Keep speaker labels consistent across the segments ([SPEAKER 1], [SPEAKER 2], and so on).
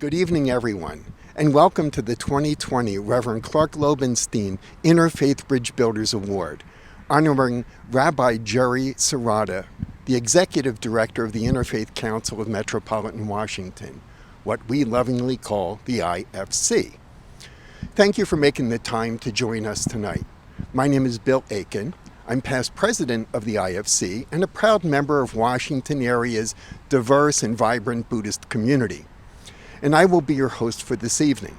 [SPEAKER 1] Good evening, everyone, and welcome to the 2020 Reverend Clark Lobenstine Interfaith Bridge Builders Award, honoring Rabbi Gerry, the Executive Director of the Interfaith Council of Metropolitan Washington, what we lovingly call the IFC. Thank you for making the time to join us tonight. My name is Bill Aiken. I'm past president of the IFC and a proud member of Washington area's diverse and vibrant Buddhist community. And I will be your host for this evening.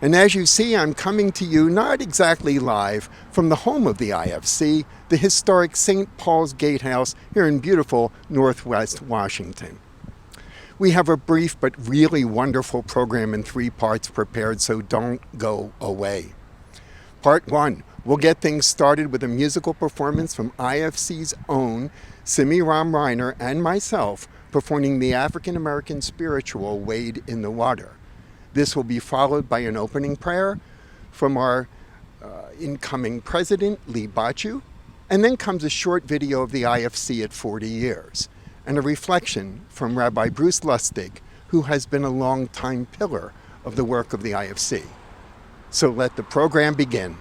[SPEAKER 1] And as you see, I'm coming to you not exactly live from the home of the IFC, the historic St. Paul's Gatehouse here in beautiful Northwest Washington. We have a brief but really wonderful program in 3 parts prepared, so don't go away. Part 1, we'll get things started with a musical performance from IFC's own Simi Ram Reiner and myself, performing the African-American spiritual Wade in the Water. This will be followed by an opening prayer from our incoming president, Lee Bachu, and then comes a short video of the IFC at 40 years, and a reflection from Rabbi Bruce Lustig, who has been a long-time pillar of the work of the IFC. So let the program begin.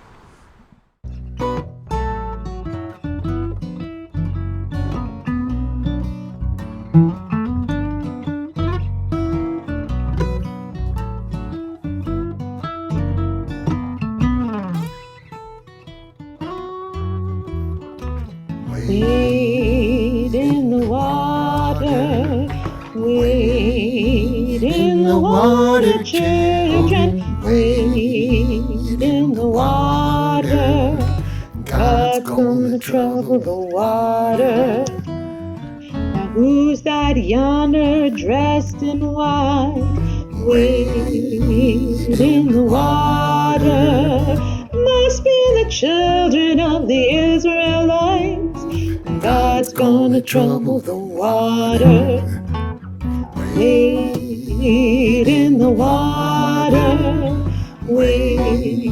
[SPEAKER 2] Wade in the water, wade in the water, children, wade in the water. God's gonna trouble the water. Now who's that yonder dressed in white? Wade in the water. Must be the children of the Israelites. God's gonna trouble the water. Wade in the water. Wade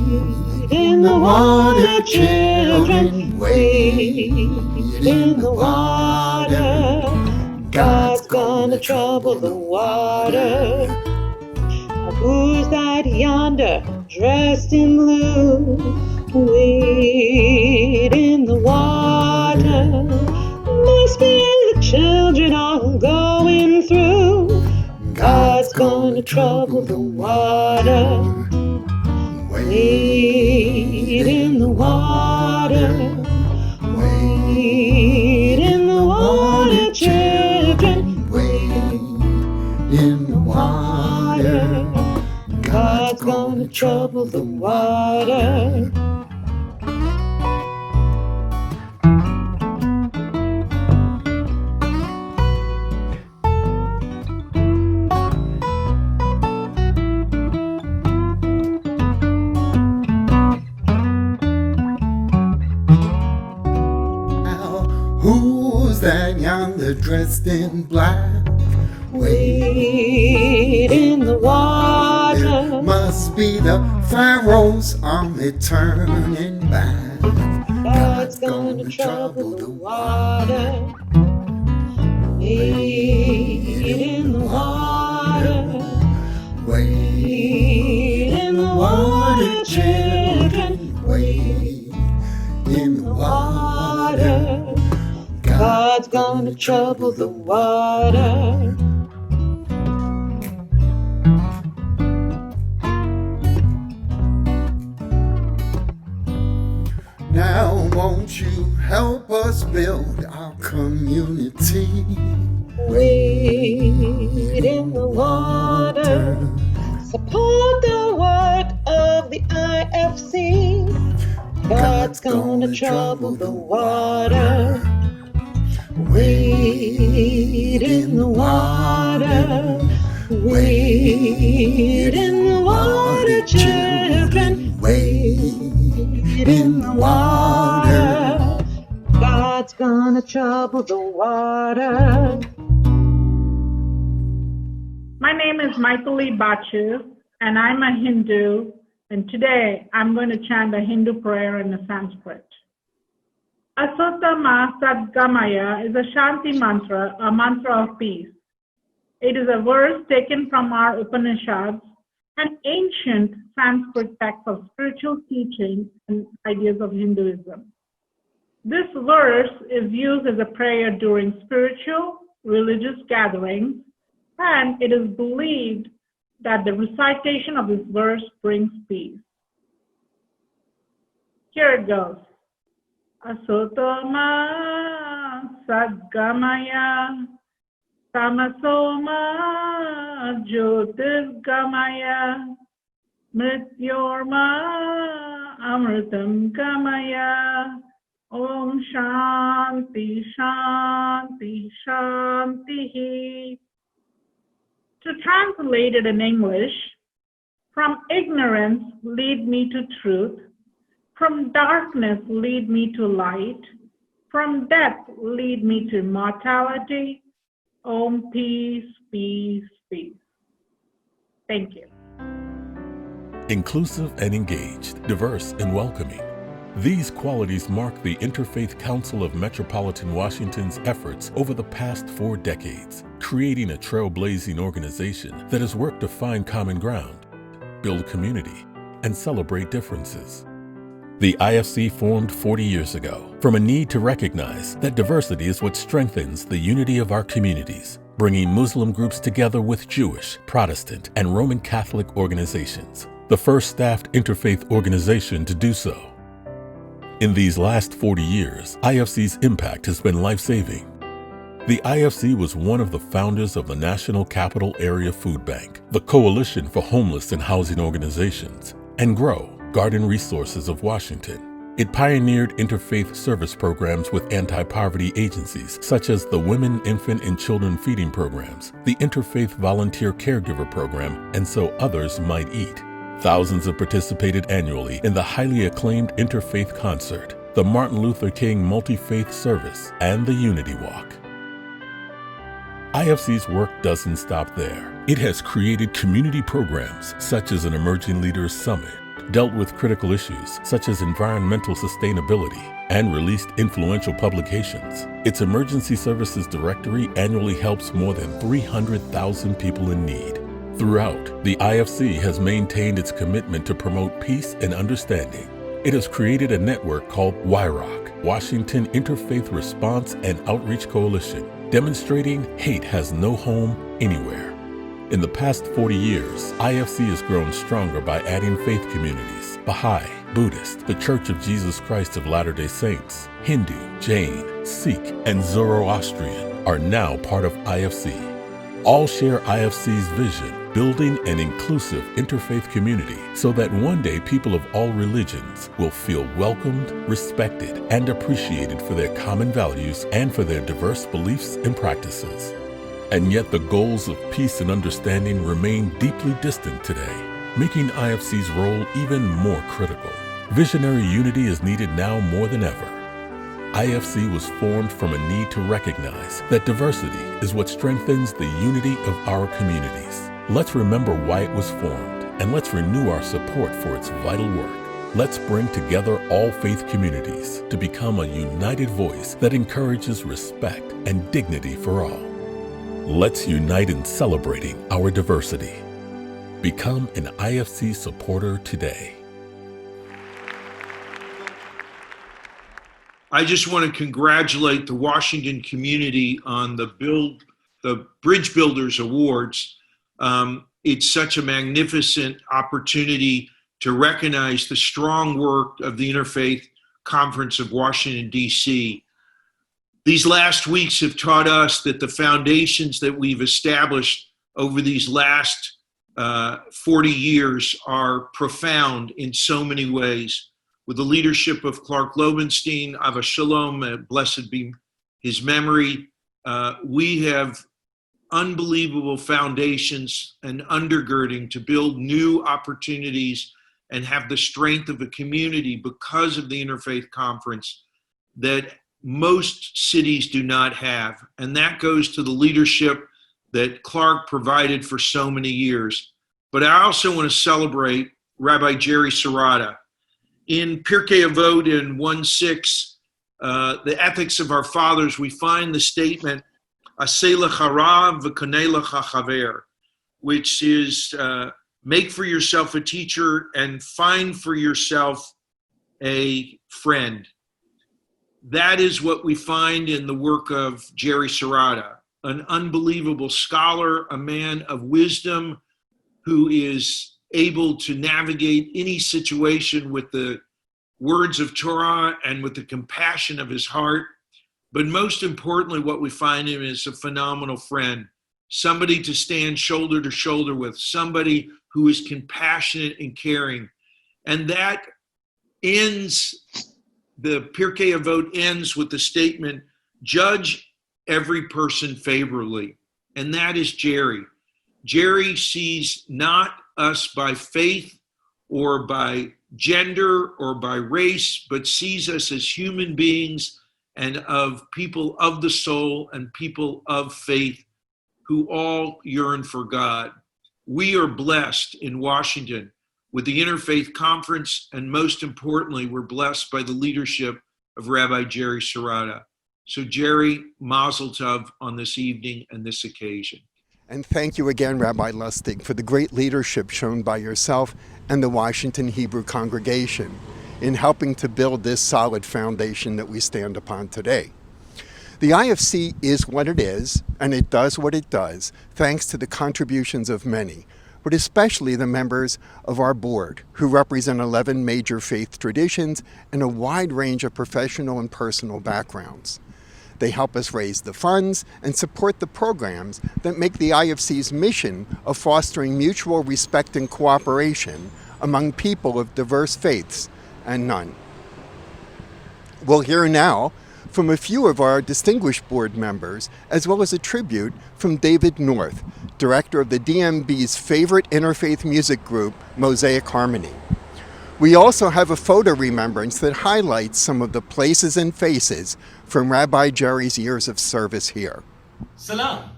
[SPEAKER 2] in the water, children. Wade in the water. God's gonna trouble the water. Now who's that yonder dressed in blue? Wade in the water. Must be the children all going through. God's gonna trouble the water. Wade in the water. Wade in the water, children. Wade in the water. God's gonna trouble the water.
[SPEAKER 1] Who's that yonder dressed in black?
[SPEAKER 2] Wade in the water.
[SPEAKER 1] Must be the Pharaoh's army turning back.
[SPEAKER 2] God's gonna trouble the water. Wade in the water.
[SPEAKER 1] Wade
[SPEAKER 2] in the water, children.
[SPEAKER 1] Wade in the
[SPEAKER 2] Water. God's gonna trouble the water.
[SPEAKER 1] Now won't you help us build our community?
[SPEAKER 2] Wade in the water. Support the work of the IFC. God's gonna trouble the water. Wade in the water. Wade in the water, children. Wade in the water. God's gonna trouble the water.
[SPEAKER 3] My name is Michael Lee Bachu, and I'm a Hindu, and today I'm going to chant a Hindu prayer in the Sanskrit. Asutta Ma Sadgamaya is a Shanti mantra, a mantra of peace. It is a verse taken from our Upanishads, an ancient Sanskrit text of spiritual teachings and ideas of Hinduism. This verse is used as a prayer during spiritual, religious gatherings, and it is believed that the recitation of this verse brings peace. Here it goes. Asotoma Sadgamaya Tamasoma Jyotirgamaya Mrityorma Amritam Gamaya Om Shanti Shanti Shanti. To translate it in English, from ignorance lead me to truth, from darkness lead me to light, from death lead me to immortality. Om, peace, peace, peace. Thank you.
[SPEAKER 4] Inclusive and engaged, diverse and welcoming. These qualities mark the Interfaith Council of Metropolitan Washington's efforts over the past 4 decades, creating a trailblazing organization that has worked to find common ground, build community, and celebrate differences. The IFC formed 40 years ago from a need to recognize that diversity is what strengthens the unity of our communities, bringing Muslim groups together with Jewish, Protestant, and Roman Catholic organizations, the first staffed interfaith organization to do so. In these last 40 years, IFC's impact has been life-saving. The IFC was one of the founders of the National Capital Area Food Bank, the Coalition for Homeless and Housing Organizations, and GROW, Garden Resources of Washington. It pioneered interfaith service programs with anti-poverty agencies such as the Women, Infant, and Children Feeding Programs, the Interfaith Volunteer Caregiver Program, and so others might eat. Thousands have participated annually in the highly acclaimed Interfaith Concert, the Martin Luther King Multi-Faith Service, and the Unity Walk. IFC's work doesn't stop there. It has created community programs such as an Emerging Leaders Summit, dealt with critical issues such as environmental sustainability, and released influential publications. Its Emergency Services Directory annually helps more than 300,000 people in need. Throughout, the IFC has maintained its commitment to promote peace and understanding. It has created a network called WIROC, Washington Interfaith Response and Outreach Coalition, demonstrating hate has no home anywhere. In the past 40 years, IFC has grown stronger by adding faith communities. Baha'i, Buddhist, the Church of Jesus Christ of Latter-day Saints, Hindu, Jain, Sikh, and Zoroastrian are now part of IFC. All share IFC's vision, building an inclusive interfaith community so that one day people of all religions will feel welcomed, respected, and appreciated for their common values and for their diverse beliefs and practices. And yet the goals of peace and understanding remain deeply distant today, making IFC's role even more critical. Visionary unity is needed now more than ever. IFC was formed from a need to recognize that diversity is what strengthens the unity of our communities. Let's remember why it was formed, and let's renew our support for its vital work. Let's bring together all faith communities to become a united voice that encourages respect and dignity for all. Let's unite in celebrating our diversity. Become an IFC supporter today.
[SPEAKER 5] I just want to congratulate the Washington community on the Bridge Builders Awards. It's such a magnificent opportunity to recognize the strong work of the Interfaith Conference of Washington, D.C. These last weeks have taught us that the foundations that we've established over these last 40 years are profound in so many ways. With the leadership of Clark Lobenstine, Ava Shalom, blessed be his memory, we have unbelievable foundations and undergirding to build new opportunities and have the strength of a community because of the Interfaith Conference that most cities do not have. And that goes to the leadership that Clark provided for so many years. But I also want to celebrate Rabbi Gerry Serrata. In Pirkei Avot in 1:6, the ethics of our fathers, we find the statement, Aseh lecha rav v'koneh lecha chaver, which is make for yourself a teacher and find for yourself a friend. That is what we find in the work of Gerry Serrata, an unbelievable scholar, a man of wisdom who is able to navigate any situation with the words of Torah and with the compassion of his heart. But most importantly, what we find him is a phenomenal friend, somebody to stand shoulder to shoulder with, somebody who is compassionate and caring. And that ends, the Pirkei Avot ends with the statement, judge every person favorably. And that is Gerry. Gerry sees not us by faith or by gender or by race, but sees us as human beings and of people of the soul and people of faith who all yearn for God. We are blessed in Washington with the Interfaith Conference, and most importantly, we're blessed by the leadership of Rabbi Gerry Serrata. So Gerry, mazel tov on this evening and this occasion.
[SPEAKER 1] And thank you again, Rabbi Lustig, for the great leadership shown by yourself and the Washington Hebrew congregation in helping to build this solid foundation that we stand upon today. The IFC is what it is, and it does what it does, thanks to the contributions of many, but especially the members of our board, who represent 11 major faith traditions and a wide range of professional and personal backgrounds. They help us raise the funds and support the programs that make the IFC's mission of fostering mutual respect and cooperation among people of diverse faiths and none. We'll hear now from a few of our distinguished board members, as well as a tribute from David North, director of the DMB's favorite interfaith music group, Mosaic Harmony. We also have a photo remembrance that highlights some of the places and faces from Rabbi Gerry's years of service here.
[SPEAKER 6] Salam.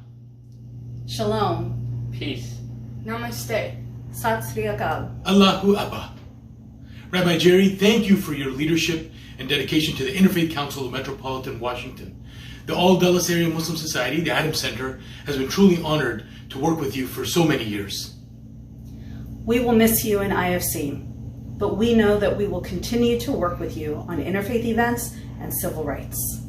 [SPEAKER 7] Shalom.
[SPEAKER 6] Peace.
[SPEAKER 7] Namaste. Sat Sri Akal.
[SPEAKER 6] Allahu Abba. Rabbi Gerry, thank you for your leadership and dedication to the Interfaith Council of Metropolitan Washington. The All Dulles Area Muslim Society, the Adams Center, has been truly honored to work with you for so many years.
[SPEAKER 7] We will miss you in IFC, but we know that we will continue to work with you on interfaith events and civil rights.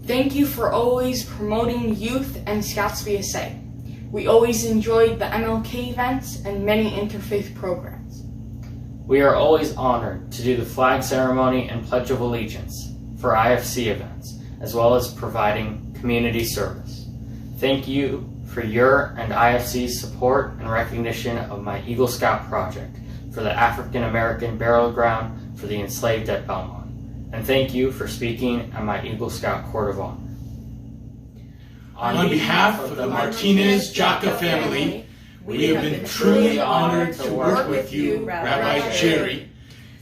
[SPEAKER 8] Thank you for always promoting youth and Scouts VSA. We always enjoyed the MLK events and many interfaith programs.
[SPEAKER 9] We are always honored to do the flag ceremony and Pledge of Allegiance for IFC events, as well as providing community service. Thank you for your and IFC's support and recognition of my Eagle Scout project for the African American Burial Ground for the enslaved at Belmont. And thank you for speaking at my Eagle Scout Court of Honor.
[SPEAKER 6] On behalf of the Martinez Jaka family, we have been truly honored to work with you, Rabbi Gerry.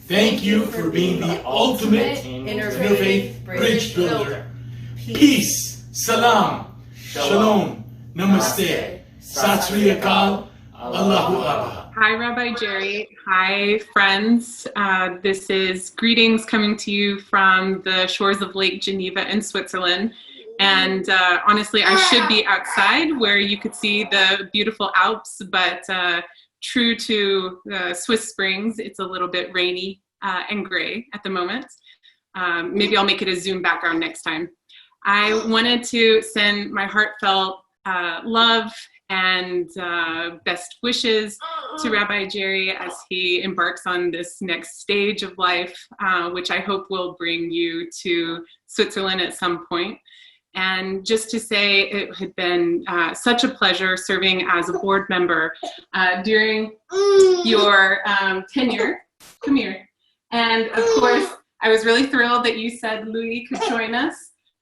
[SPEAKER 6] Thank you for being the ultimate interfaith bridge builder. Peace, salam, shalom, namaste, sat sri akal, Allahu Abba.
[SPEAKER 10] Hi, Rabbi Gerry. Hi, friends. This is greetings coming to you from the shores of Lake Geneva in Switzerland. And honestly, I should be outside where you could see the beautiful Alps, but true to Swiss Springs, it's a little bit rainy and gray at the moment. Maybe I'll make it a Zoom background next time. I wanted to send my heartfelt love and best wishes to Rabbi Gerry as he embarks on this next stage of life, which I hope will bring you to Switzerland at some point. And just to say, it had been such a pleasure serving as a board member during your tenure. Come here. And of course, I was really thrilled that you said Louis could join us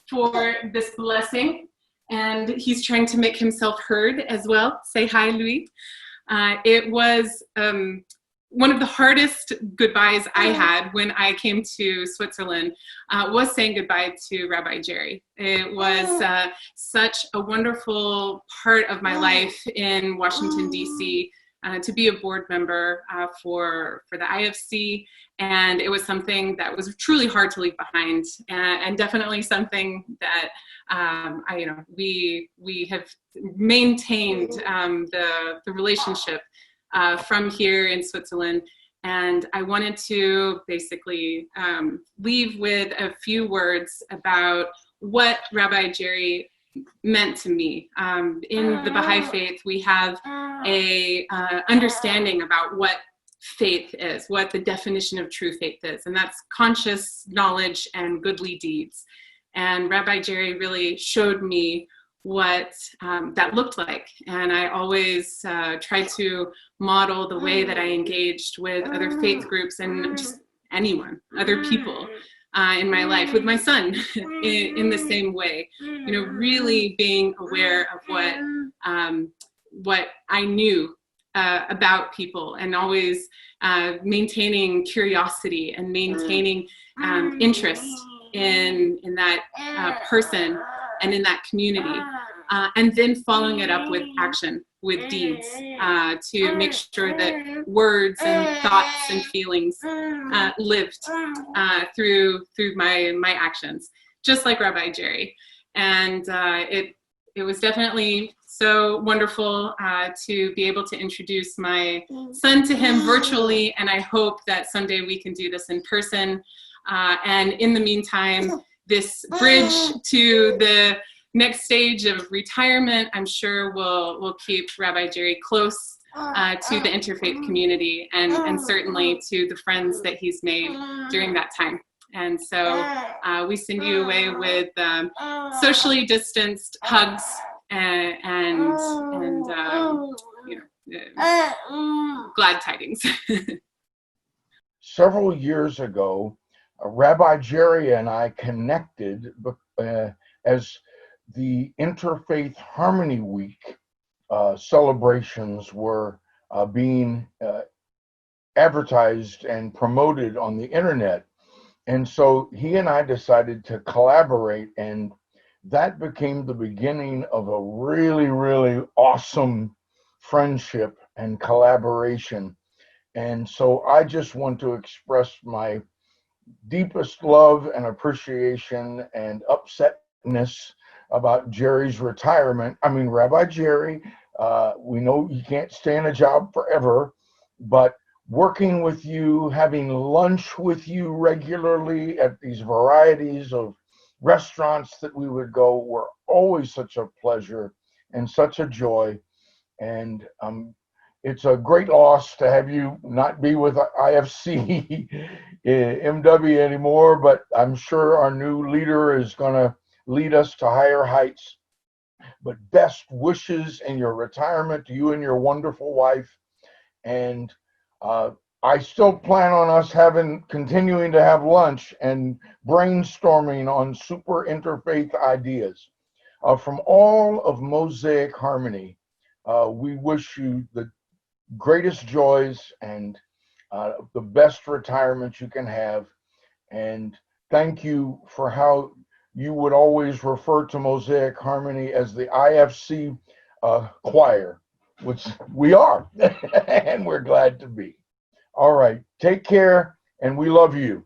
[SPEAKER 10] for this blessing. And he's trying to make himself heard as well. Say hi, Louis. It was one of the hardest goodbyes I had when I came to Switzerland was saying goodbye to Rabbi Gerry. It was such a wonderful part of my life in Washington, D.C., to be a board member for the IFC, and it was something that was truly hard to leave behind, and definitely something that we have maintained the relationship from here in Switzerland. And I wanted to basically leave with a few words about what Rabbi Gerry meant to me. In the Baha'i faith, we have a understanding about what faith is, what the definition of true faith is, and that's conscious knowledge and goodly deeds. And Rabbi Gerry really showed me what that looked like. And I always tried to model the way that I engaged with other faith groups and just anyone, other people in my life, with my son in the same way, really being aware of what I knew about people, and always maintaining curiosity and maintaining interest in that person and in that community, and then following it up with action, with deeds, to make sure that words and thoughts and feelings lived through my actions, just like Rabbi Gerry. And it was definitely so wonderful to be able to introduce my son to him virtually, and I hope that someday we can do this in person. And in the meantime, this bridge to the next stage of retirement, I'm sure will keep Rabbi Gerry close to the interfaith community, and certainly to the friends that he's made during that time. And so we send you away with socially distanced hugs and glad tidings.
[SPEAKER 11] Several years ago, Rabbi Gerry and I connected as the Interfaith Harmony Week celebrations were being advertised and promoted on the internet. And so he and I decided to collaborate, and that became the beginning of a really, really awesome friendship and collaboration. And so I just want to express my deepest love and appreciation and upsetness about Gerry's retirement. I mean, Rabbi Gerry, we know you can't stay in a job forever, but working with you, having lunch with you regularly at these varieties of restaurants that we would go were always such a pleasure and such a joy. And it's a great loss to have you not be with IFC MW anymore, but I'm sure our new leader is going to lead us to higher heights. But best wishes in your retirement to you and your wonderful wife. And I still plan on us continuing to have lunch and brainstorming on super interfaith ideas. From all of Mosaic Harmony, we wish you the greatest joys and the best retirement you can have. And thank you for how you would always refer to Mosaic Harmony as the IFC choir, which we are, and we're glad to be. All right, take care, and we love you.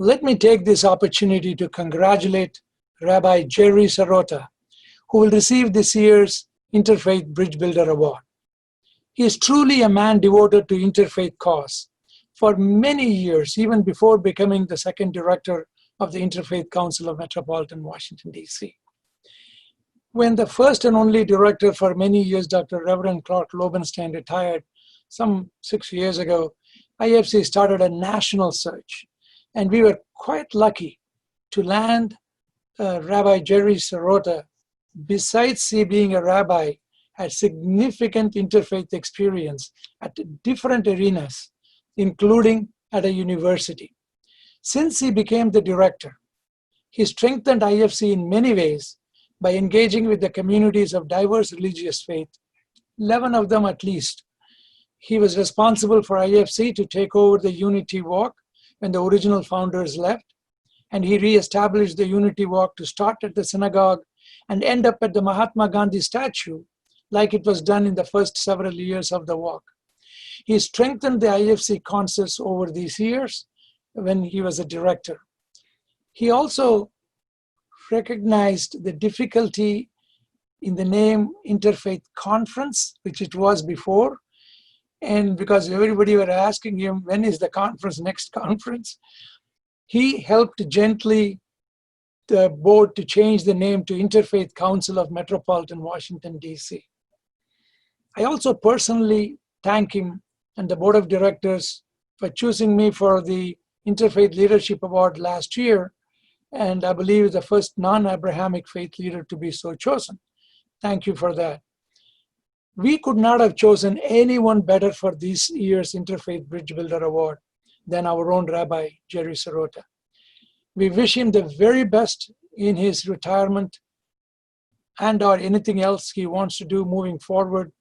[SPEAKER 12] Let me take this opportunity to congratulate Rabbi Gerry Sirota, who will receive this year's Interfaith Bridge Builder Award. He is truly a man devoted to interfaith cause. For many years, even before becoming the second director of the Interfaith Council of Metropolitan Washington, D.C. When the first and only director for many years, Dr. Reverend Clark Lobenstine, retired some 6 years ago, IFC started a national search. And we were quite lucky to land Rabbi Gerry Sirota. Besides he being a rabbi, had significant interfaith experience at different arenas, including at a university. Since he became the director, he strengthened IFC in many ways by engaging with the communities of diverse religious faith, 11 of them at least. He was responsible for IFC to take over the Unity Walk when the original founders left, and he reestablished the Unity Walk to start at the synagogue and end up at the Mahatma Gandhi statue, like it was done in the first several years of the walk. He strengthened the IFC concepts over these years when he was a director. He also recognized the difficulty in the name Interfaith Conference, which it was before, and because everybody were asking him, when is the conference, next conference? He helped gently the board to change the name to Interfaith Council of Metropolitan Washington, D.C. I also personally thank him and the board of directors for choosing me for the Interfaith Leadership Award last year, and I believe the first non-Abrahamic faith leader to be so chosen. Thank you for that. We could not have chosen anyone better for this year's Interfaith Bridge Builder Award than our own Rabbi Gerry Sirota. We wish him the very best in his retirement and or anything else he wants to do moving forward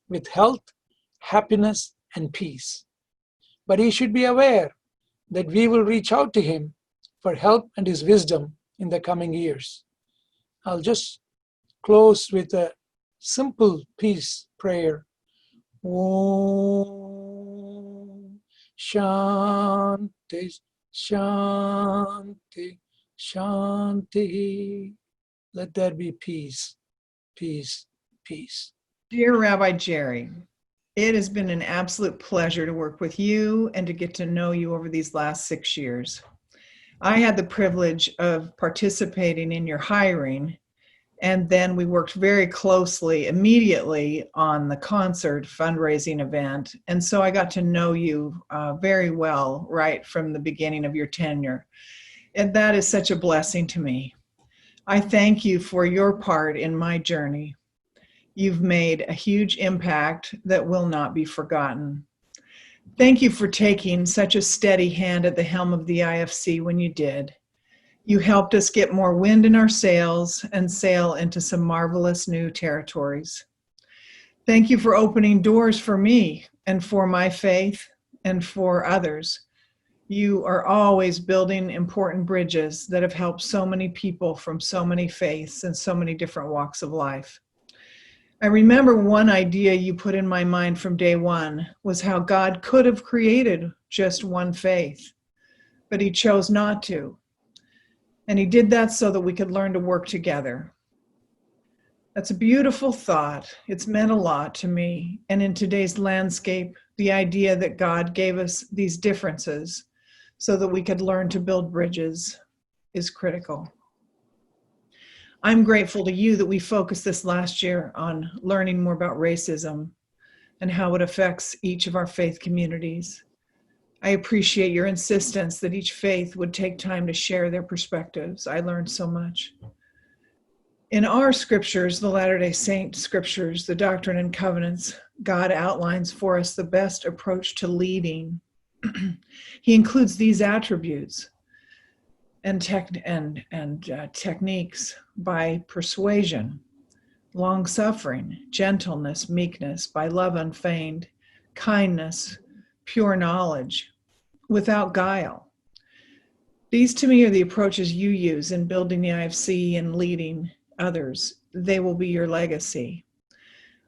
[SPEAKER 12] with health, happiness, and peace. But he should be aware that we will reach out to him for help and his wisdom in the coming years. I'll just close with a simple peace prayer. Om Shanti, Shanti, Shanti. Let there be peace, peace, peace.
[SPEAKER 13] Dear Rabbi Gerry, it has been an absolute pleasure to work with you and to get to know you over these last 6 years. I had the privilege of participating in your hiring, and then we worked very closely immediately on the concert fundraising event. And so I got to know you very well right from the beginning of your tenure. And that is such a blessing to me. I thank you for your part in my journey. You've made a huge impact that will not be forgotten. Thank you for taking such a steady hand at the helm of the IFC when you did. You helped us get more wind in our sails and sail into some marvelous new territories. Thank you for opening doors for me and for my faith and for others. You are always building important bridges that have helped so many people from so many faiths and so many different walks of life. I remember one idea you put in my mind from day one was how God could have created just one faith, but he chose not to. And he did that so that we could learn to work together. That's a beautiful thought. It's meant a lot to me. And in today's landscape, the idea that God gave us these differences so that we could learn to build bridges is critical. I'm grateful to you that we focused this last year on learning more about racism and how it affects each of our faith communities. I appreciate your insistence that each faith would take time to share their perspectives. I learned so much. In our scriptures, the Latter-day Saint scriptures, the Doctrine and Covenants, God outlines for us the best approach to leading. He includes these attributes and techniques by persuasion, long-suffering, gentleness, meekness, by love unfeigned, kindness, pure knowledge, without guile. These to me are the approaches you use in building the IFC and leading others. They will be your legacy.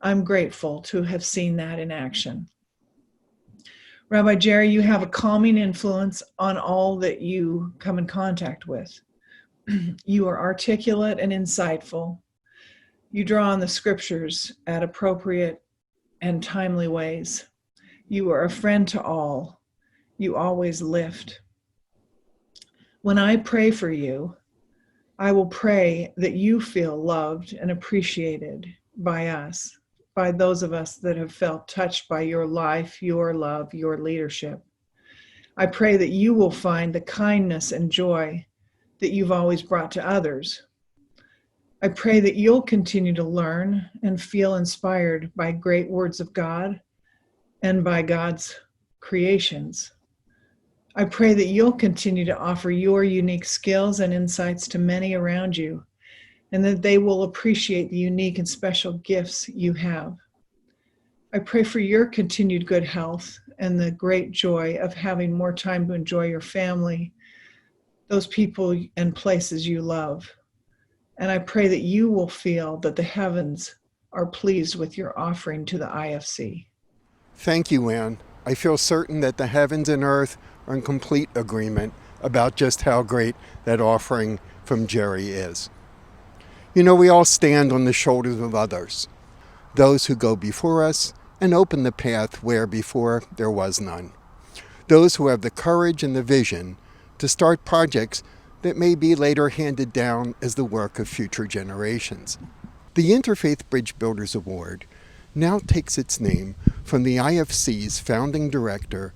[SPEAKER 13] I'm grateful to have seen that in action. Rabbi Gerry, you have a calming influence on all that you come in contact with. You are articulate and insightful. You draw on the scriptures at appropriate and timely ways. You are a friend to all. You always lift. When I pray for you, I will pray that you feel loved and appreciated by us, by those of us that have felt touched by your life, your love, your leadership. I pray that you will find the kindness and joy that you've always brought to others. I pray that you'll continue to learn and feel inspired by great words of God and by God's creations. I pray that you'll continue to offer your unique skills and insights to many around you, and that they will appreciate the unique and special gifts you have. I pray for your continued good health and the great joy of having more time to enjoy your family, those people and places you love. And I pray that you will feel that the heavens are pleased with your offering to the IFC.
[SPEAKER 1] Thank you, Ann. I feel certain that the heavens and earth are in complete agreement about just how great that offering from Gerry is. You know, we all stand on the shoulders of others, those who go before us and open the path where before there was none, those who have the courage and the vision to start projects that may be later handed down as the work of future generations. The Interfaith Bridge Builders Award now takes its name from the IFC's founding director,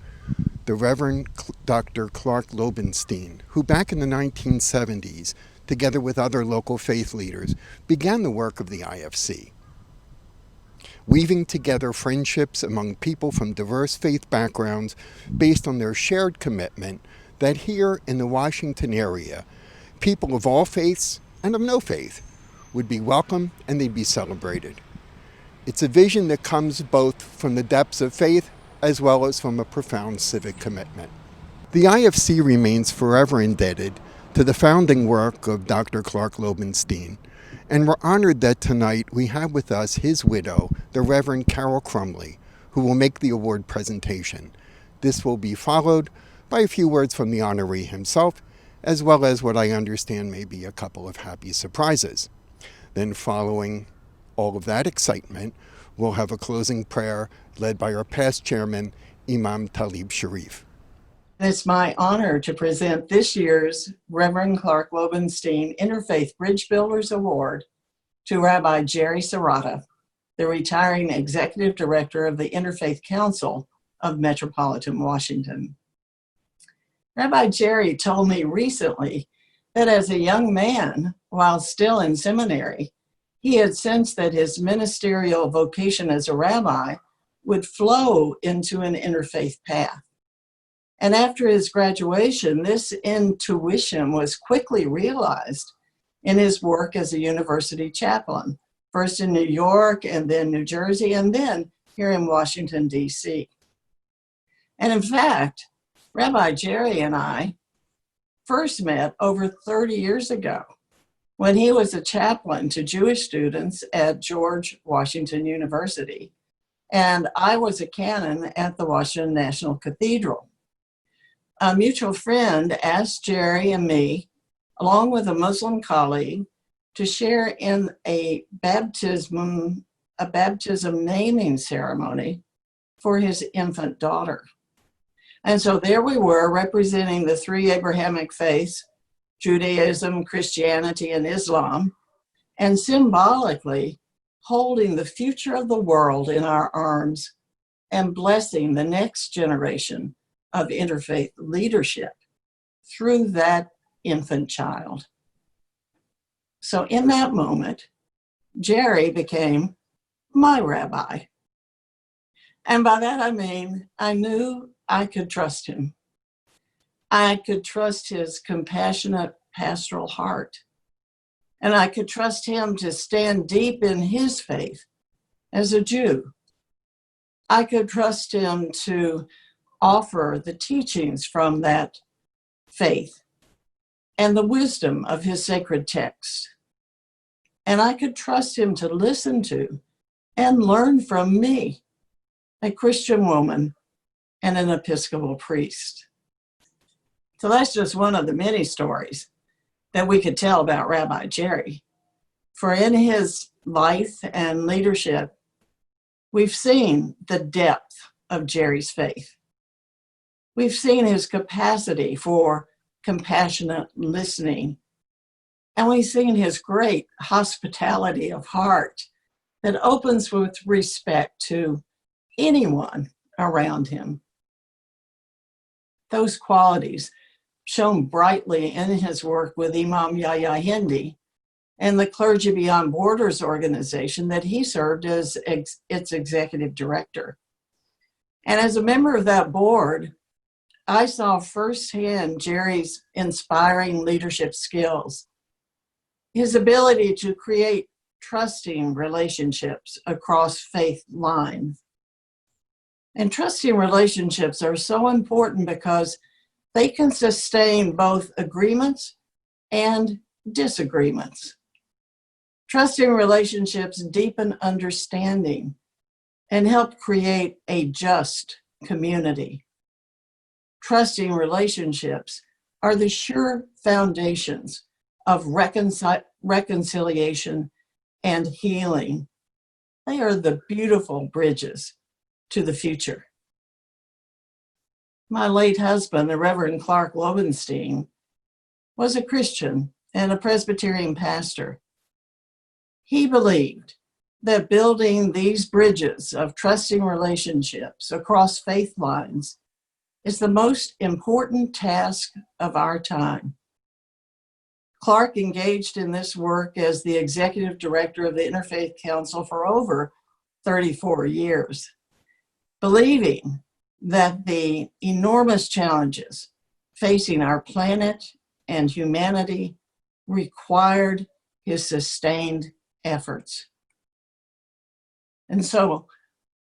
[SPEAKER 1] the Reverend Dr. Clark Lobenstine, who back in the 1970s, together with other local faith leaders, began the work of the IFC, weaving together friendships among people from diverse faith backgrounds based on their shared commitment that here in the Washington area, people of all faiths and of no faith would be welcome and they'd be celebrated. It's a vision that comes both from the depths of faith as well as from a profound civic commitment. The IFC remains forever indebted to the founding work of Dr. Clark Lobenstine, and we're honored that tonight we have with us his widow, the Reverend Carol Crumley, who will make the award presentation. This will be followed by a few words from the honoree himself, as well as what I understand may be a couple of happy surprises. Then following all of that excitement, we'll have a closing prayer led by our past chairman, Imam Talib Sharif.
[SPEAKER 14] It's my honor to present this year's Reverend Clark Lobenstine Interfaith Bridge Builders Award to Rabbi Gerry Serrata, the retiring Executive Director of the Interfaith Council of Metropolitan Washington. Rabbi Gerry told me recently that as a young man, while still in seminary, he had sensed that his ministerial vocation as a rabbi would flow into an interfaith path. And after his graduation, this intuition was quickly realized in his work as a university chaplain, first in New York and then New Jersey, and then here in Washington, D.C. And in fact, Rabbi Gerry and I first met over 30 years ago when he was a chaplain to Jewish students at George Washington University, and I was a canon at the Washington National Cathedral. A mutual friend asked Gerry and me, along with a Muslim colleague, to share in a baptism naming ceremony for his infant daughter. And so there we were, representing the three Abrahamic faiths, Judaism, Christianity, and Islam, and symbolically holding the future of the world in our arms and blessing the next generation of interfaith leadership through that infant child. So in that moment, Gerry became my rabbi. And by that I mean, I knew I could trust him. I could trust his compassionate pastoral heart. And I could trust him to stand deep in his faith as a Jew. I could trust him to offer the teachings from that faith and the wisdom of his sacred text. And I could trust him to listen to and learn from me, a Christian woman and an Episcopal priest. So that's just one of the many stories that we could tell about Rabbi Gerry. For in his life and leadership, we've seen the depth of Gerry's faith. We've seen his capacity for compassionate listening, and we've seen his great hospitality of heart that opens with respect to anyone around him. Those qualities shone brightly in his work with Imam Yahya Hindi and the Clergy Beyond Borders organization that he served as its executive director. And as a member of that board, I saw firsthand Gerry's inspiring leadership skills, his ability to create trusting relationships across faith lines. And trusting relationships are so important because they can sustain both agreements and disagreements. Trusting relationships deepen understanding and help create a just community. Trusting relationships are the sure foundations of reconciliation and healing. They are the beautiful bridges to the future. My late husband, the Reverend Clark Lobenstine, was a Christian and a Presbyterian pastor. He believed that building these bridges of trusting relationships across faith lines is the most important task of our time. Clark engaged in this work as the executive director of the Interfaith Council for over 34 years, believing that the enormous challenges facing our planet and humanity required his sustained efforts. And so,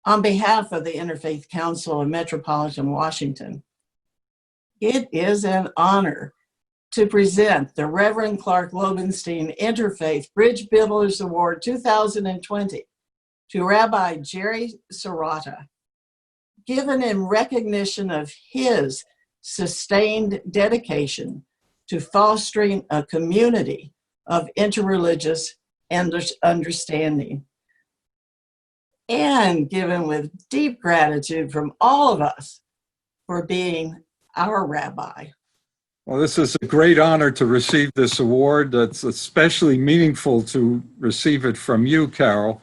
[SPEAKER 14] on behalf of the Interfaith Council of Metropolitan Washington, it is an honor to present the Reverend Clark Lobenstine Interfaith Bridge Builders Award 2020 to Rabbi Gerry Serrata, given in recognition of his sustained dedication to fostering a community of interreligious understanding, and given with deep gratitude from all of us for being our rabbi.
[SPEAKER 15] Well, this is a great honor to receive this award. It's especially meaningful to receive it from you, Carol.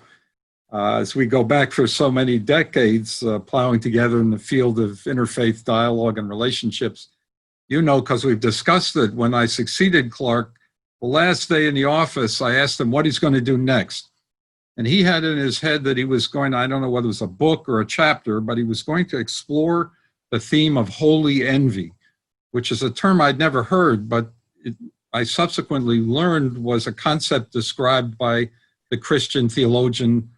[SPEAKER 15] As we go back for so many decades, plowing together in the field of interfaith dialogue and relationships, you know, because we've discussed it, when I succeeded Clark, the last day in the office, I asked him what he's going to do next. And he had in his head that he was going to, I don't know whether it was a book or a chapter, but he was going to explore the theme of holy envy, which is a term I'd never heard, but I subsequently learned was a concept described by the Christian theologian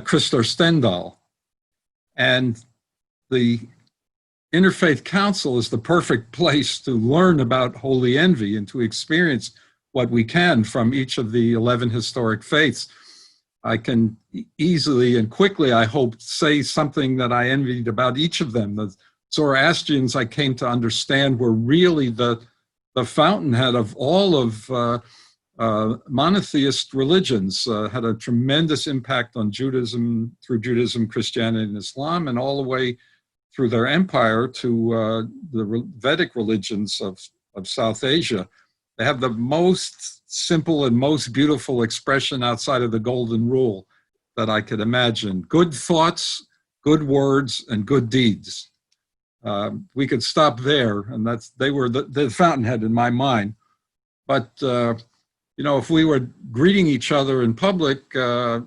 [SPEAKER 15] Christopher Stendhal. And the Interfaith Council is the perfect place to learn about holy envy and to experience what we can from each of the 11 historic faiths. I can easily and quickly, I hope, say something that I envied about each of them. The Zoroastrians, I came to understand, were really the fountainhead of all of monotheist religions, had a tremendous impact on Judaism, through Judaism, Christianity, and Islam, and all the way through their empire to the Vedic religions of South Asia. They have the most simple and most beautiful expression outside of the golden rule that I could imagine. Good thoughts, good words, and good deeds. We could stop there, and they were the fountainhead in my mind. But you know, if we were greeting each other in public to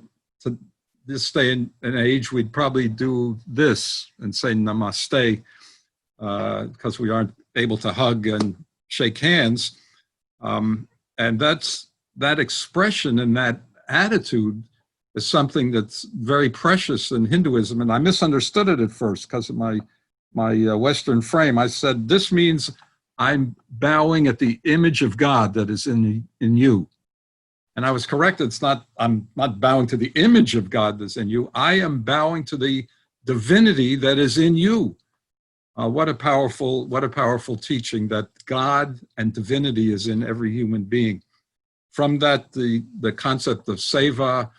[SPEAKER 15] this day and age, we'd probably do this and say namaste, because we aren't able to hug and shake hands. And that expression and that attitude is something that's very precious in Hinduism. And I misunderstood it at first because of my Western frame. I said, this means I'm bowing at the image of God that is in you. And I was correct. I'm not bowing to the image of God that's in you. I am bowing to the divinity that is in you. What a powerful teaching that God and divinity is in every human being. From that, the concept of seva,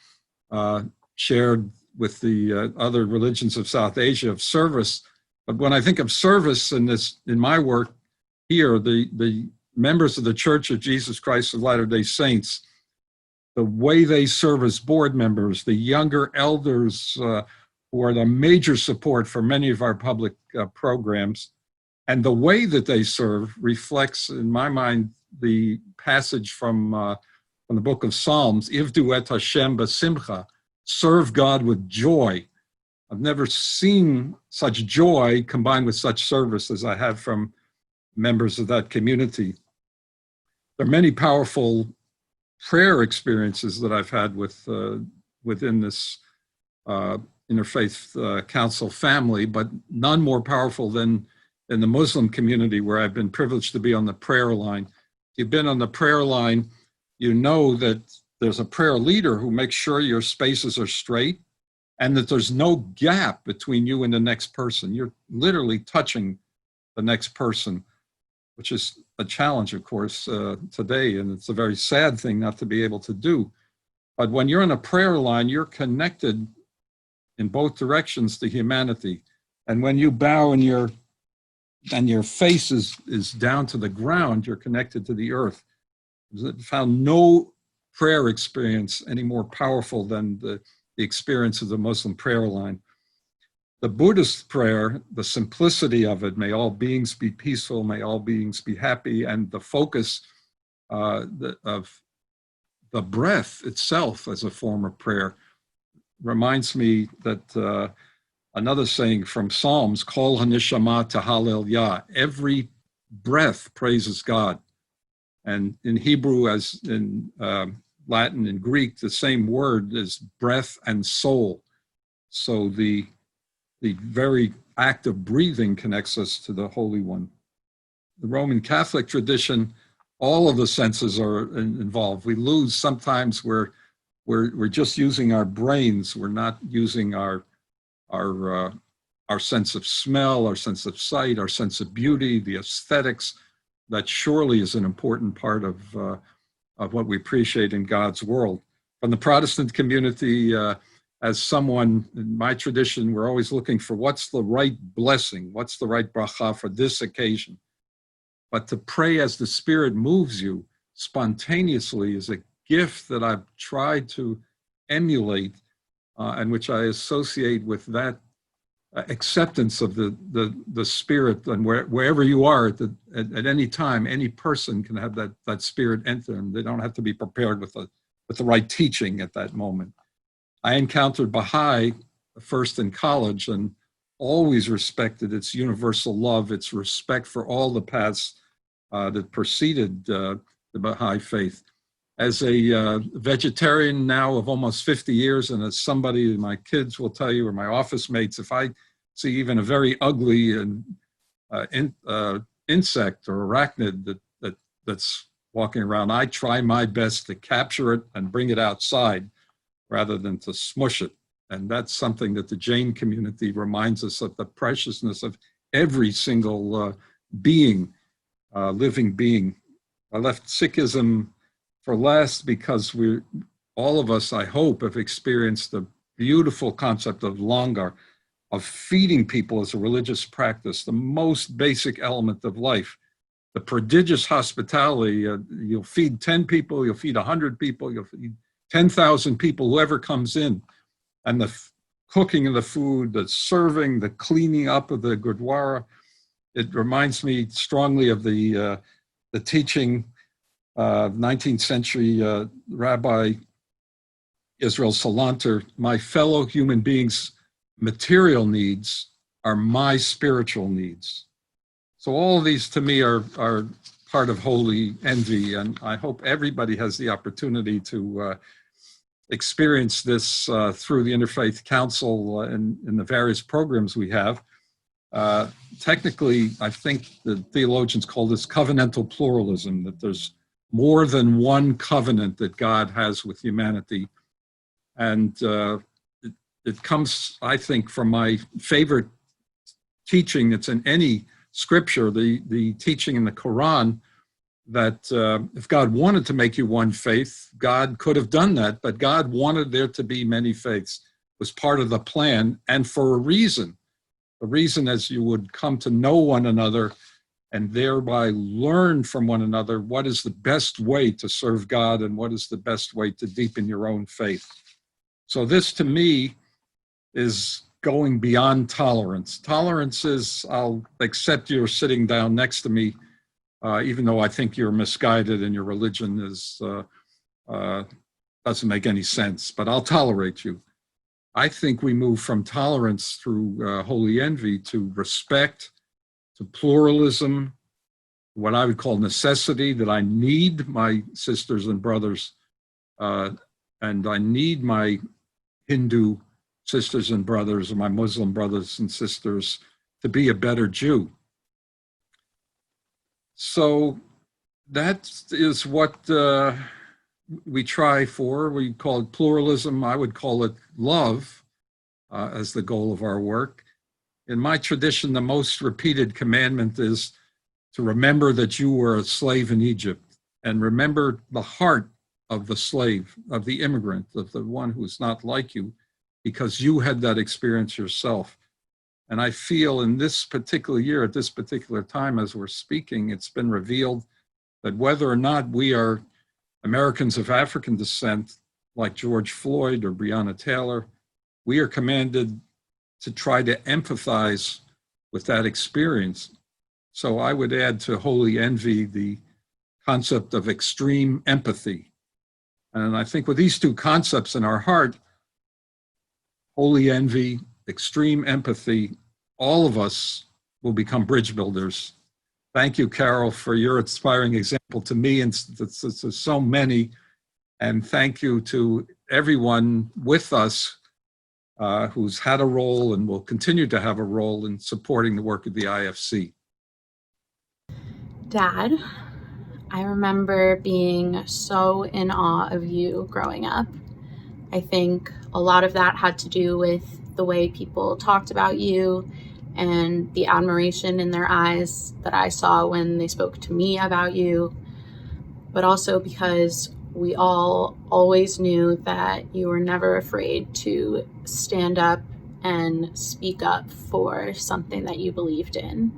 [SPEAKER 15] shared with the other religions of South Asia, of service. But when I think of service in my work here, the members of the Church of Jesus Christ of Latter-day Saints, the way they serve as board members, the younger elders who are the major support for many of our public programs, and the way that they serve reflects, in my mind, the passage from the book of Psalms, Ivdu et Hashem b'simcha, serve God with joy. I've never seen such joy combined with such service as I have from members of that community. There are many powerful prayer experiences that I've had within this Interfaith Council family, but none more powerful than in the Muslim community, where I've been privileged to be on the prayer line. If you've been on the prayer line, you know that there's a prayer leader who makes sure your spaces are straight and that there's no gap between you and the next person. You're literally touching the next person, which is a challenge, of course, today, and it's a very sad thing not to be able to do. But when you're on a prayer line, you're connected in both directions to humanity. And when you bow and your face is down to the ground, you're connected to the earth. I found no prayer experience any more powerful than the experience of the Muslim prayer line. The Buddhist prayer, the simplicity of it, may all beings be peaceful, may all beings be happy, and the focus of the breath itself as a form of prayer reminds me that another saying from Psalms, Kol hanishama tahalel Yah, every breath praises God. And in Hebrew, as in Latin and Greek, the same word is breath and soul. So the very act of breathing connects us to the Holy One. The Roman Catholic tradition, all of the senses are involved. We lose sometimes where we're just using our brains. We're not using our sense of smell, our sense of sight, our sense of beauty, the aesthetics. That surely is an important part of what we appreciate in God's world. From the Protestant community, as someone in my tradition, we're always looking for what's the right blessing, what's the right bracha for this occasion. But to pray as the Spirit moves you spontaneously is a gift that I've tried to emulate and which I associate with that acceptance of the Spirit, and wherever you are at any time, any person can have that Spirit enter them. They don't have to be prepared with the right teaching at that moment. I encountered Baha'i first in college and always respected its universal love, its respect for all the paths that preceded the Baha'i faith. As a vegetarian now of almost 50 years, and as somebody my kids will tell you, or my office mates, if I see even a very ugly insect or arachnid that's walking around, I try my best to capture it and bring it outside rather than to smush it. And that's something that the Jain community reminds us of, the preciousness of every single being, living being. I left Sikhism for last because all of us, I hope, have experienced the beautiful concept of langar, of feeding people as a religious practice, the most basic element of life. The prodigious hospitality, you'll feed 10 people, you'll feed 100 people, you'll feed 10,000 people, whoever comes in. And the cooking of the food, the serving, the cleaning up of the Gurdwara, it reminds me strongly of the teaching 19th century Rabbi Israel Salanter, my fellow human beings' material needs are my spiritual needs. So all of these to me are part of holy envy, and I hope everybody has the opportunity to experience this through the Interfaith Council and in the various programs we have. Technically, I think the theologians call this covenantal pluralism, that there's more than one covenant that God has with humanity. And it comes, I think, from my favorite teaching that's in any scripture, the teaching in the Quran, that if God wanted to make you one faith, God could have done that, but God wanted there to be many faiths. It was part of the plan, and for a reason. The reason is you would come to know one another and thereby learn from one another what is the best way to serve God and what is the best way to deepen your own faith. So this, to me, is going beyond tolerance. Tolerance is, I'll accept you're sitting down next to me, even though I think you're misguided and your religion is doesn't make any sense, but I'll tolerate you. I think we move from tolerance through holy envy to respect, to pluralism, what I would call necessity, that I need my sisters and brothers, and I need my Hindu sisters and brothers, or my Muslim brothers and sisters, to be a better Jew. So that is what we try for. We call it pluralism. I would call it love as the goal of our work. In my tradition, the most repeated commandment is to remember that you were a slave in Egypt, and remember the heart of the slave, of the immigrant, of the one who's not like you, because you had that experience yourself. And I feel in this particular year, at this particular time, as we're speaking, it's been revealed that whether or not we are Americans of African descent, like George Floyd or Breonna Taylor, we are commanded to try to empathize with that experience. So I would add to holy envy the concept of extreme empathy. And I think with these two concepts in our heart, holy envy, extreme empathy, all of us will become bridge builders. Thank you, Carol, for your inspiring example to me and to so many. And thank you to everyone with us who's had a role and will continue to have a role in supporting the work of the IFC.
[SPEAKER 16] Dad, I remember being so in awe of you growing up. I think a lot of that had to do with the way people talked about you and the admiration in their eyes that I saw when they spoke to me about you, but also because we all always knew that you were never afraid to stand up and speak up for something that you believed in.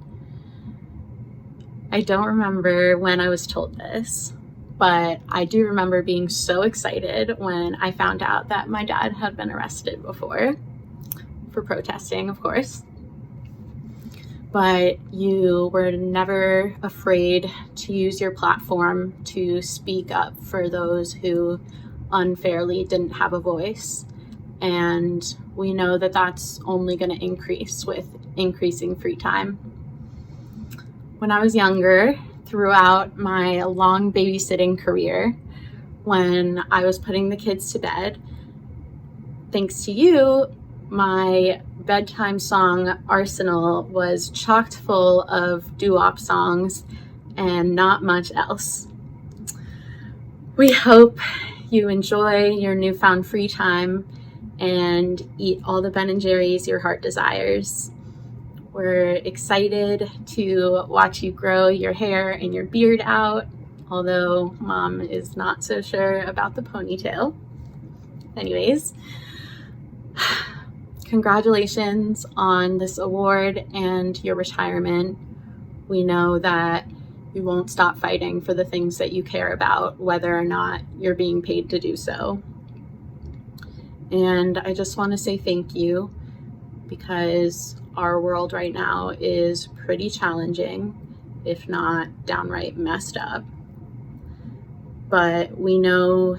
[SPEAKER 16] I don't remember when I was told this, but I do remember being so excited when I found out that my dad had been arrested before for protesting, of course. But you were never afraid to use your platform to speak up for those who unfairly didn't have a voice. And we know that that's only going to increase with increasing free time. When I was younger, throughout my long babysitting career, when I was putting the kids to bed, thanks to you, my bedtime song arsenal was chocked full of doo-wop songs and not much else. We hope you enjoy your newfound free time and eat all the Ben & Jerry's your heart desires. We're excited to watch you grow your hair and your beard out, although Mom is not so sure about the ponytail. Anyways, congratulations on this award and your retirement. We know that you won't stop fighting for the things that you care about, whether or not you're being paid to do so. And I just want to say thank you, because our world right now is pretty challenging, if not downright messed up. But we know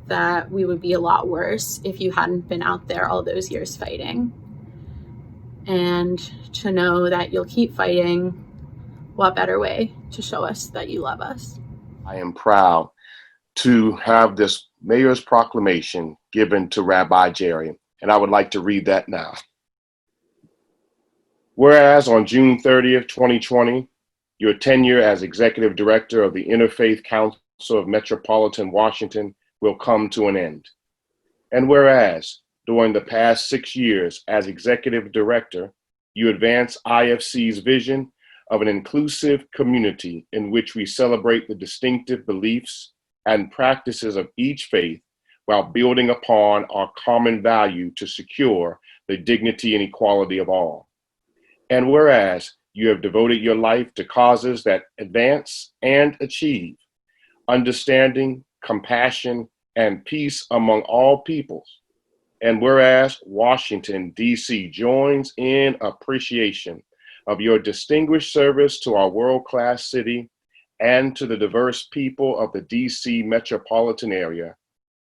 [SPEAKER 16] that we would be a lot worse if you hadn't been out there all those years fighting. And to know that you'll keep fighting, what better way to show us that you love us?
[SPEAKER 17] I am proud to have this mayor's proclamation given to Rabbi Gerry, and I would like to read that now. Whereas on June 30th, 2020, your tenure as Executive Director of the Interfaith Council of Metropolitan Washington will come to an end. And whereas during the past 6 years as Executive Director, You advance IFC's vision of an inclusive community in which we celebrate the distinctive beliefs and practices of each faith while building upon our common value to secure the dignity and equality of all. And whereas you have devoted your life to causes that advance and achieve understanding, compassion, and peace among all peoples. And whereas Washington, D.C. joins in appreciation of your distinguished service to our world-class city and to the diverse people of the D.C. metropolitan area.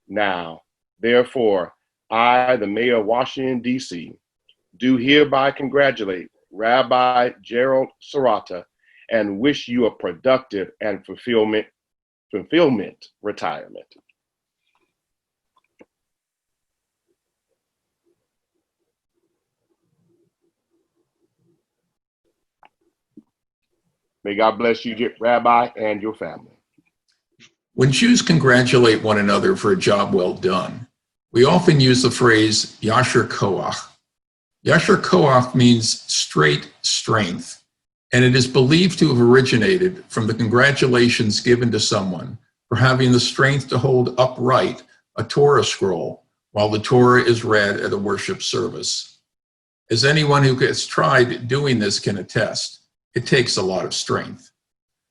[SPEAKER 17] Now, therefore, I, the Mayor of Washington, D.C., do hereby congratulate Rabbi Gerald Serrata and wish you a productive and fulfillment retirement. May God bless you, Rabbi, and your family.
[SPEAKER 18] When Jews congratulate one another for a job well done, we often use the phrase Yasher Koach. Yasher Koach means straight strength, and it is believed to have originated from the congratulations given to someone for having the strength to hold upright a Torah scroll while the Torah is read at a worship service. As anyone who has tried doing this can attest, it takes a lot of strength.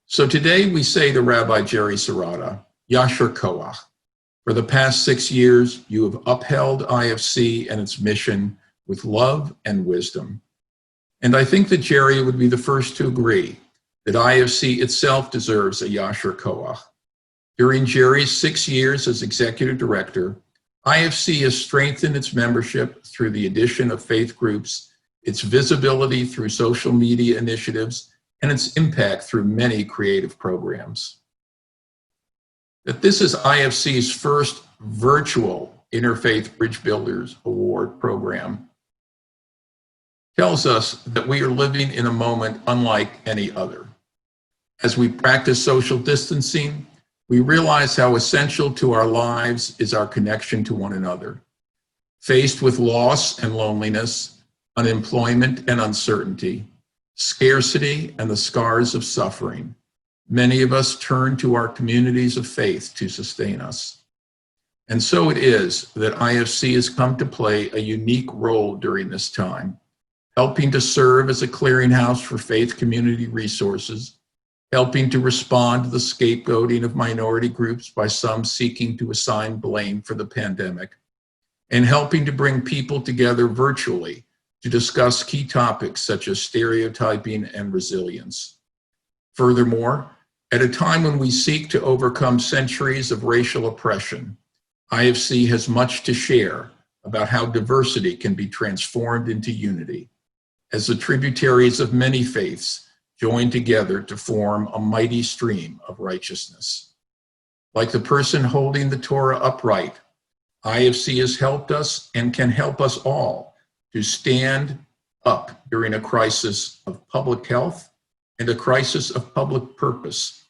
[SPEAKER 18] So today we say to Rabbi Gerry Serrata, Yasher Koach. For the past 6 years, you have upheld IFC and its mission with love and wisdom. And I think that Gerry would be the first to agree that IFC itself deserves a Yasher Koach. During Gerry's 6 years as executive director, IFC has strengthened its membership through the addition of faith groups, its visibility through social media initiatives, and its impact through many creative programs. That this is IFC's first virtual Interfaith Bridge Builders Award program tells us that we are living in a moment unlike any other. As we practice social distancing, we realize how essential to our lives is our connection to one another. Faced with loss and loneliness, unemployment and uncertainty, scarcity and the scars of suffering, many of us turn to our communities of faith to sustain us. And so it is that IFC has come to play a unique role during this time, helping to serve as a clearinghouse for faith community resources, helping to respond to the scapegoating of minority groups by some seeking to assign blame for the pandemic, and helping to bring people together virtually to discuss key topics such as stereotyping and resilience. Furthermore, at a time when we seek to overcome centuries of racial oppression, IFC has much to share about how diversity can be transformed into unity, as the tributaries of many faiths join together to form a mighty stream of righteousness. Like the person holding the Torah upright, IFC has helped us and can help us all to stand up during a crisis of public health and a crisis of public purpose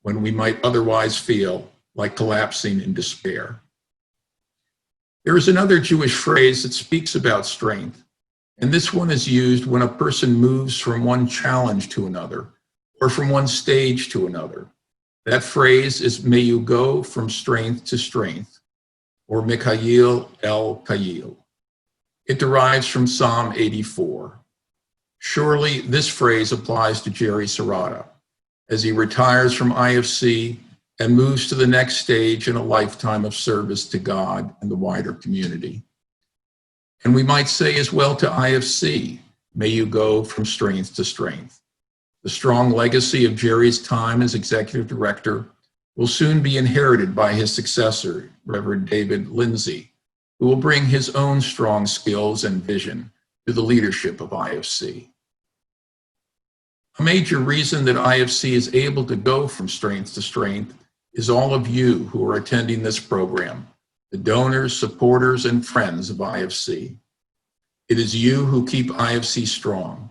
[SPEAKER 18] when we might otherwise feel like collapsing in despair. There is another Jewish phrase that speaks about strength, and this one is used when a person moves from one challenge to another or from one stage to another. That phrase is, may you go from strength to strength, or Mikayil el Kayil. It derives from Psalm 84. Surely this phrase applies to Gerry Serrata as he retires from IFC and moves to the next stage in a lifetime of service to God and the wider community. And we might say as well to IFC, may you go from strength to strength. The strong legacy of Gerry's time as executive director will soon be inherited by his successor, Reverend David Lindsay, who will bring his own strong skills and vision to the leadership of IFC. A major reason that IFC is able to go from strength to strength is all of you who are attending this program, the donors, supporters, and friends of IFC. It is you who keep IFC strong.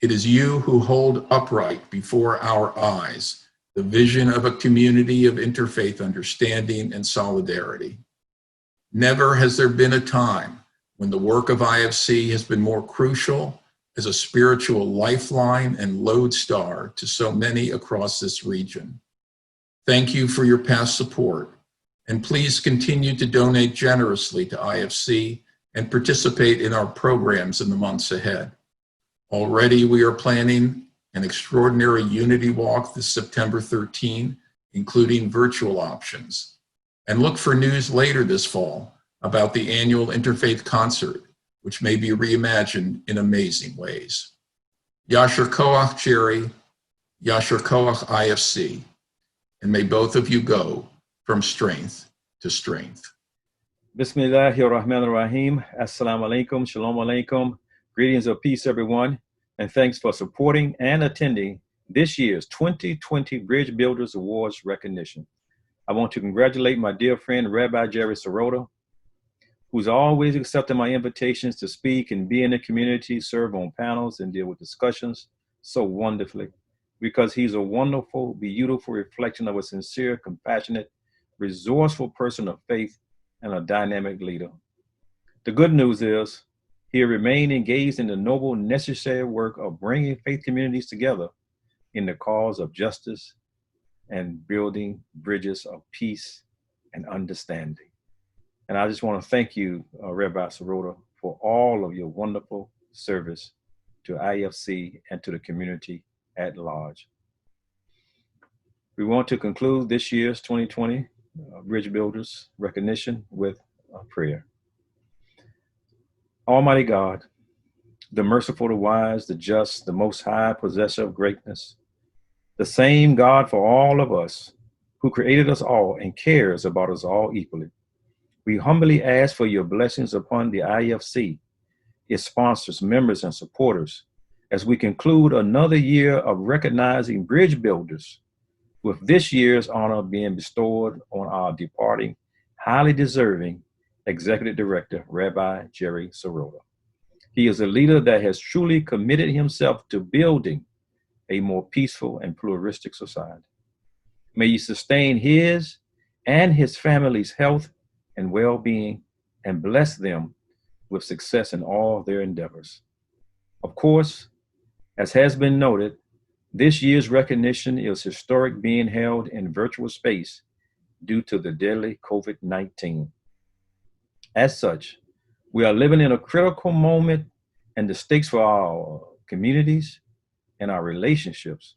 [SPEAKER 18] It is you who hold upright before our eyes the vision of a community of interfaith understanding and solidarity. Never has there been a time when the work of IFC has been more crucial, as a spiritual lifeline and lodestar to so many across this region. Thank you for your past support, and please continue to donate generously to IFC and participate in our programs in the months ahead. Already, we are planning an extraordinary Unity Walk this September 13, including virtual options. And look for news later this fall about the annual Interfaith Concert, which may be reimagined in amazing ways. Yasher Koach Gerry, Yasher Koach IFC, and may both of you go from strength to strength.
[SPEAKER 19] Bismillahirrahmanirrahim. Assalamu alaikum. Shalom alaikum. Greetings of peace, everyone. And thanks for supporting and attending this year's 2020 Bridge Builders Awards recognition. I want to congratulate my dear friend, Rabbi Gerry Sirota, who's always accepted my invitations to speak and be in the community, serve on panels, and deal with discussions so wonderfully, because he's a wonderful, beautiful reflection of a sincere, compassionate, resourceful person of faith and a dynamic leader. The good news is he remained engaged in the noble, necessary work of bringing faith communities together in the cause of justice and building bridges of peace and understanding. And I just want to thank you, Rabbi Sirota, for all of your wonderful service to IFC and to the community at large. We want to conclude this year's 2020 Bridge Builders recognition with a prayer. Almighty God, the merciful, the wise, the just, the most high possessor of greatness, the same God for all of us, who created us all and cares about us all equally. We humbly ask for your blessings upon the IFC, its sponsors, members, and supporters, as we conclude another year of recognizing bridge builders, with this year's honor being bestowed on our departing, highly deserving Executive Director, Rabbi Gerry Sirota. He is a leader that has truly committed himself to building a more peaceful and pluralistic society. May you sustain his and his family's health and well-being, and bless them with success in all their endeavors. Of course, as has been noted, this year's recognition is historic, being held in virtual space due to the deadly COVID-19. As such, we are living in a critical moment, and the stakes for our communities and our relationships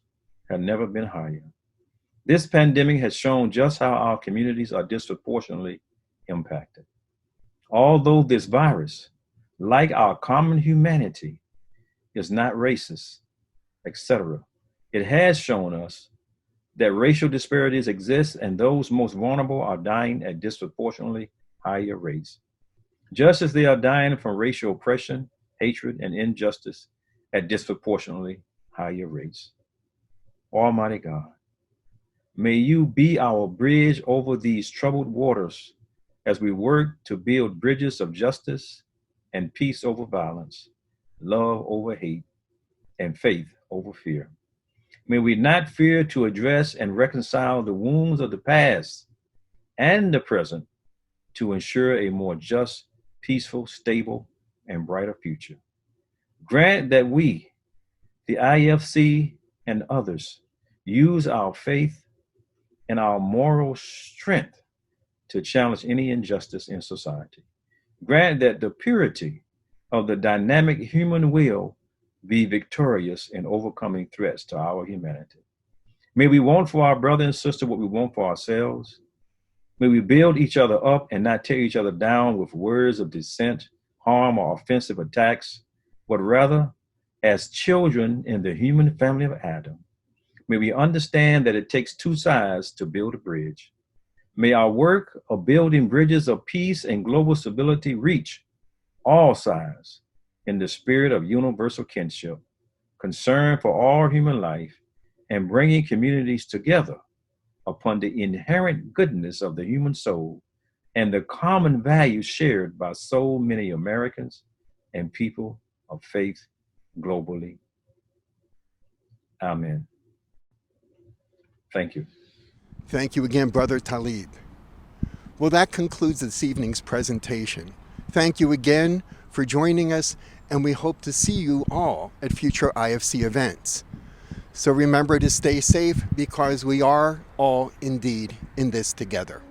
[SPEAKER 19] have never been higher. This pandemic has shown just how our communities are disproportionately impacted. Although this virus, like our common humanity, is not racist, etc., it has shown us that racial disparities exist and those most vulnerable are dying at disproportionately higher rates, just as they are dying from racial oppression, hatred, and injustice at disproportionately higher rates. Almighty God, may you be our bridge over these troubled waters as we work to build bridges of justice and peace over violence, love over hate, and faith over fear. May we not fear to address and reconcile the wounds of the past and the present to ensure a more just, peaceful, stable, and brighter future. Grant that we, the IFC and others, use our faith and our moral strength to challenge any injustice in society. Grant that the purity of the dynamic human will be victorious in overcoming threats to our humanity. May we want for our brother and sister what we want for ourselves. May we build each other up and not tear each other down with words of dissent, harm, or offensive attacks, but rather, as children in the human family of Adam, may we understand that it takes two sides to build a bridge. May our work of building bridges of peace and global stability reach all sides in the spirit of universal kinship, concern for all human life, and bringing communities together upon the inherent goodness of the human soul and the common values shared by so many Americans and people of faith globally. Amen. Thank you.
[SPEAKER 1] Thank you again, Brother Talib. Well, that concludes this evening's presentation. Thank you again for joining us, and we hope to see you all at future IFC events. So remember to stay safe, because we are all indeed in this together.